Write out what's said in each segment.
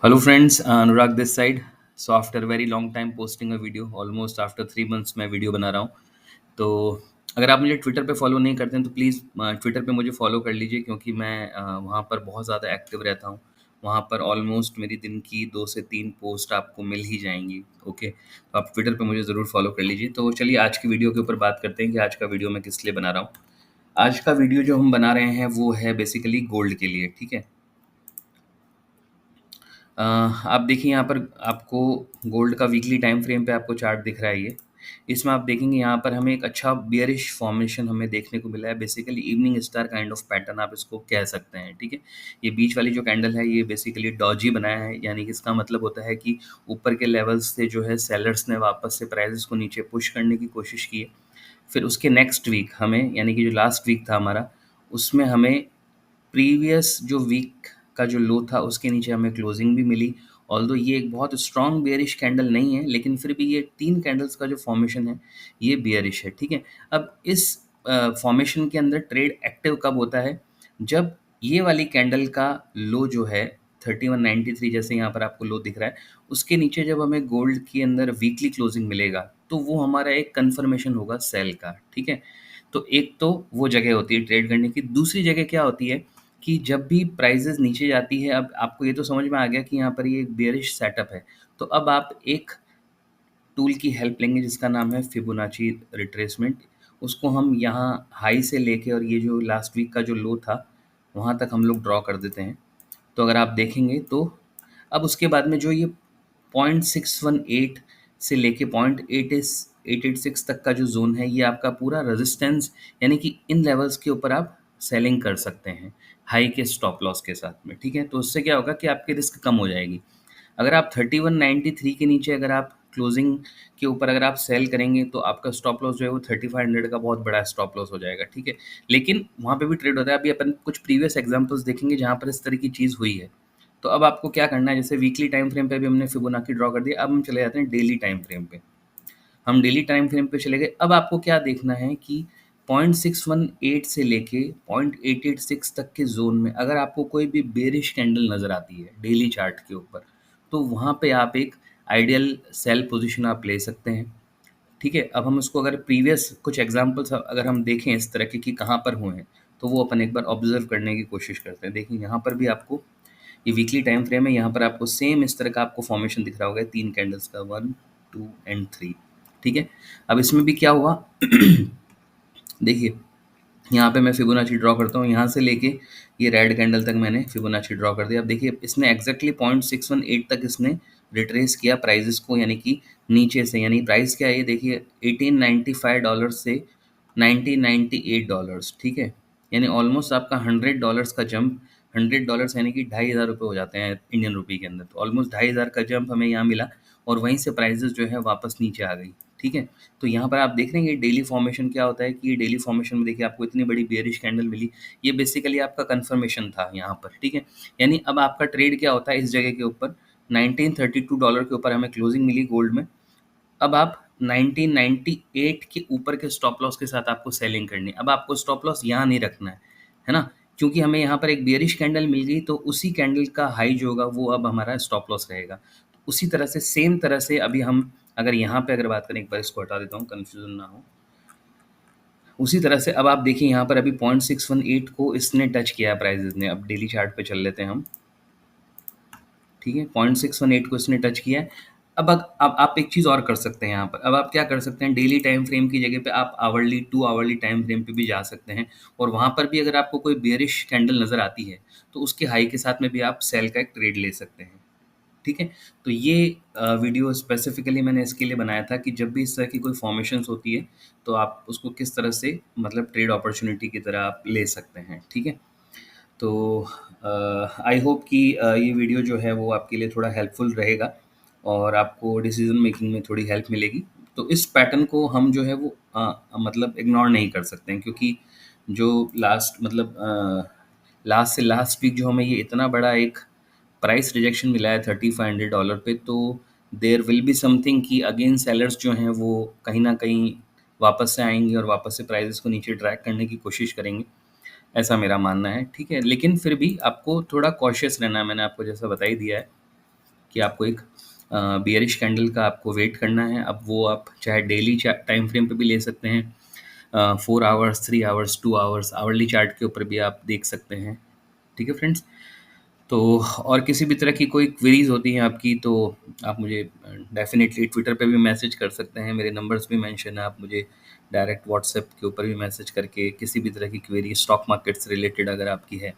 Hello friends, Anurag this side. So after very long time posting a video, almost after 3 months मैं video बना रहा हूँ। तो अगर आप मुझे ट्विटर पे फॉलो नहीं करते हैं तो प्लीज़ ट्विटर पे मुझे फॉलो कर लीजिए, क्योंकि मैं वहाँ पर बहुत ज़्यादा एक्टिव रहता हूँ। वहाँ पर ऑलमोस्ट मेरी दिन की 2 से 3 पोस्ट आपको मिल ही जाएंगी। ओके, तो आप ट्विटर पे मुझे ज़रूर फॉलो कर लीजिए। तो चलिए आज की वीडियो के ऊपर बात करते हैं कि आज का वीडियो मैं किस लिए बना रहा हूँ। आज का वीडियो जो हम बना रहे हैं वो है बेसिकली गोल्ड के लिए। ठीक है, आप देखिए यहाँ पर आपको गोल्ड का वीकली टाइम फ्रेम पे आपको चार्ट दिख रहा है ये। इसमें आप देखेंगे यहाँ पर हमें एक अच्छा बियरिश फॉर्मेशन हमें देखने को मिला है। Basically evening star kind of pattern आप इसको कह सकते हैं। ठीक है, ये बीच वाली जो कैंडल है ये बेसिकली डॉजी बनाया है, यानी कि इसका मतलब होता है कि ऊपर के लेवल्स से जो है सेलर्स ने वापस से प्राइसेस को नीचे पुश करने की कोशिश की है। फिर उसके नेक्स्ट वीक हमें, यानी कि जो लास्ट वीक था हमारा, उसमें हमें प्रीवियस जो वीक का जो लो था उसके नीचे हमें क्लोजिंग भी मिली। ऑल्दो ये एक बहुत स्ट्रॉन्ग बियरिश कैंडल नहीं है, लेकिन फिर भी ये 3 कैंडल्स का जो फॉर्मेशन है ये बियरिश है। ठीक है, अब इस फॉर्मेशन के अंदर ट्रेड एक्टिव कब होता है? जब ये वाली कैंडल का लो जो है 3193, जैसे यहाँ पर आपको लो दिख रहा है, उसके नीचे जब हमें गोल्ड के अंदर वीकली क्लोजिंग मिलेगा तो वो हमारा एक कंफर्मेशन होगा सेल का। ठीक है, तो एक तो वो जगह होती है ट्रेड करने की। दूसरी जगह क्या होती है कि जब भी प्राइसेस नीचे जाती है, अब आपको ये तो समझ में आ गया कि यहाँ पर ये एक बेयरिश सेटअप है, तो अब आप एक टूल की हेल्प लेंगे जिसका नाम है फिबोनाची रिट्रेसमेंट। उसको हम यहाँ हाई से लेके और ये जो लास्ट वीक का जो लो था वहाँ तक हम लोग ड्रॉ कर देते हैं। तो अगर आप देखेंगे तो अब उसके बाद में जो ये 0.618 से लेके 0.886 तक का जो जोन है ये आपका पूरा रेजिस्टेंस, यानी कि इन लेवल्स के ऊपर आप सेलिंग कर सकते हैं हाई के स्टॉप लॉस के साथ में। ठीक है, तो उससे क्या होगा कि आपकी रिस्क कम हो जाएगी। अगर आप 3193 के नीचे अगर आप क्लोजिंग के ऊपर अगर आप सेल करेंगे तो आपका स्टॉप लॉस जो है वो 3500 का बहुत बड़ा स्टॉप लॉस हो जाएगा। ठीक है, लेकिन वहाँ पे भी ट्रेड होता है। अभी अपन कुछ प्रीवियस एग्जांपल्स देखेंगे जहाँ पर इस तरह की चीज़ हुई है। तो अब आपको क्या करना है, जैसे वीकली टाइम फ्रेम पे भी हमने फिबोनाची ड्रॉ कर दिया, अब हम चले जाते हैं डेली टाइम फ्रेम पे। हम डेली टाइम फ्रेम पे चले गए। अब आपको क्या देखना है कि 0.618 से लेके 0.886 तक के जोन में अगर आपको कोई भी बेरिश कैंडल नज़र आती है डेली चार्ट के ऊपर, तो वहाँ पे आप एक आइडियल सेल पोजीशन आप ले सकते हैं। ठीक है, अब हम उसको अगर प्रीवियस कुछ एग्जांपल्स अगर हम देखें इस तरह के कि कहाँ पर हुए हैं, तो वो अपन एक बार ऑब्जर्व करने की कोशिश करते हैं। देखिए यहाँ पर भी आपको ये वीकली टाइम फ्रेम है, यहाँ पर आपको सेम इस तरह का आपको फॉर्मेशन दिख रहा होगा 3 कैंडल्स का, 1 2 एंड 3। ठीक है, अब इसमें भी क्या हुआ देखिए यहाँ पे मैं फिबोनाची ड्रॉ करता हूँ, यहाँ से लेके ये रेड कैंडल तक मैंने फिबोनाची ड्रॉ कर दिया। अब देखिए इसने एग्जैक्टली 0.618 तक इसने रिट्रेस किया प्राइजेस को, यानी कि नीचे से, यानी प्राइस क्या है ये देखिए $1895 से $1998। ठीक है, यानी ऑलमोस्ट आपका $100 का जंप, $100 यानी कि 2500 रुपये हो जाते हैं इंडियन रुपी के अंदर। तो ऑलमोस्ट 2500 का जंप हमें यहाँ मिला और वहीं से प्राइजेस जो है वापस नीचे आ गई। ठीक है, तो यहाँ पर आप देख रहे हैं ये डेली फॉर्मेशन क्या होता है कि ये डेली फॉर्मेशन में देखिए आपको इतनी बड़ी बेयरिश कैंडल मिली। ये बेसिकली आपका कंफर्मेशन था यहाँ पर। ठीक है, यानी अब आपका ट्रेड क्या होता है इस जगह के ऊपर, $1932 के ऊपर हमें क्लोजिंग मिली गोल्ड में। अब आप 1998 के ऊपर के स्टॉप लॉस के साथ आपको सेलिंग करनी है। अब आपको स्टॉप लॉस यहाँ नहीं रखना है ना, क्योंकि हमें यहाँ पर एक बेयरिश कैंडल मिल गई, तो उसी कैंडल का हाई जो होगा वो अब हमारा स्टॉप लॉस रहेगा। उसी तरह से सेम तरह से अभी हम अगर यहाँ पे अगर बात करें, एक बार इसको हटा देता हूँ कन्फ्यूजन ना हो। उसी तरह से अब आप देखिए यहाँ पर अभी 0.618 को इसने टच किया है प्राइजेस ने। अब डेली चार्ट पे चल लेते हैं हम। ठीक है, 0.618 को इसने टच किया है। अब आप एक चीज़ और कर सकते हैं यहाँ पर। अब आप क्या कर सकते हैं, डेली टाइम फ्रेम की जगह पे आप आवरली 2 आवरली टाइम फ्रेम पे भी जा सकते हैं, और वहाँ पर भी अगर आपको कोई बेयरिश कैंडल नज़र आती है तो उसके हाई के साथ में भी आप सेल का एक ट्रेड ले सकते हैं। ठीक है, तो ये वीडियो स्पेसिफिकली मैंने इसके लिए बनाया था कि जब भी इस तरह की कोई फॉर्मेशंस होती है तो आप उसको किस तरह से मतलब ट्रेड अपॉर्चुनिटी की तरह आप ले सकते हैं। ठीक है, तो आई होप कि ये वीडियो जो है वो आपके लिए थोड़ा हेल्पफुल रहेगा और आपको डिसीजन मेकिंग में थोड़ी हेल्प मिलेगी। तो इस पैटर्न को हम जो है वो मतलब इग्नोर नहीं कर सकते हैं, क्योंकि जो लास्ट मतलब लास्ट से लास्ट वीक जो हमें ये इतना बड़ा एक प्राइस रिजेक्शन मिला है $3500 पे, तो देयर विल बी समथिंग कि अगेन सेलर्स जो हैं वो कहीं ना कहीं वापस से आएंगे और वापस से प्राइसेस को नीचे ट्रैक करने की कोशिश करेंगे, ऐसा मेरा मानना है। ठीक है, लेकिन फिर भी आपको थोड़ा कॉशियस रहना है, मैंने आपको जैसा बता ही दिया है। कि आपको एक बियरिश कैंडल का आपको वेट करना है। अब वो आप चाहे डेली टाइम फ्रेम पे भी ले सकते हैं, 4 hours, 3 hours, 2 hours, hourly chart के ऊपर भी आप देख सकते हैं। ठीक है फ्रेंड्स। तो और किसी भी तरह की कोई क्वेरीज होती हैं आपकी तो आप मुझे डेफिनेटली ट्विटर पे भी मैसेज कर सकते हैं। मेरे नंबर्स भी मेंशन है, आप मुझे डायरेक्ट व्हाट्सएप के ऊपर भी मैसेज करके किसी भी तरह की क्वेरी स्टॉक मार्केट से रिलेटेड अगर आपकी है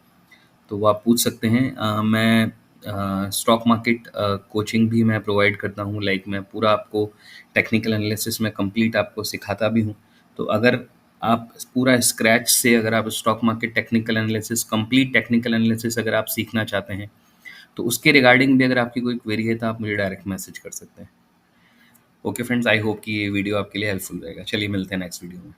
तो वो आप पूछ सकते हैं। मैं स्टॉक मार्केट कोचिंग भी मैं प्रोवाइड करता हूँ। लाइक मैं पूरा आपको टेक्निकल एनालिसिस में कंप्लीट आपको सिखाता भी हूँ। तो अगर आप पूरा स्क्रैच से अगर आप stock market technical analysis, complete technical analysis अगर आप सीखना चाहते हैं तो उसके रिगार्डिंग भी अगर आपकी कोई क्वेरी है तो आप मुझे डायरेक्ट मैसेज कर सकते हैं। ओके फ्रेंड्स, आई होप कि ये वीडियो आपके लिए हेल्पफुल रहेगा। चलिए मिलते हैं नेक्स्ट वीडियो में।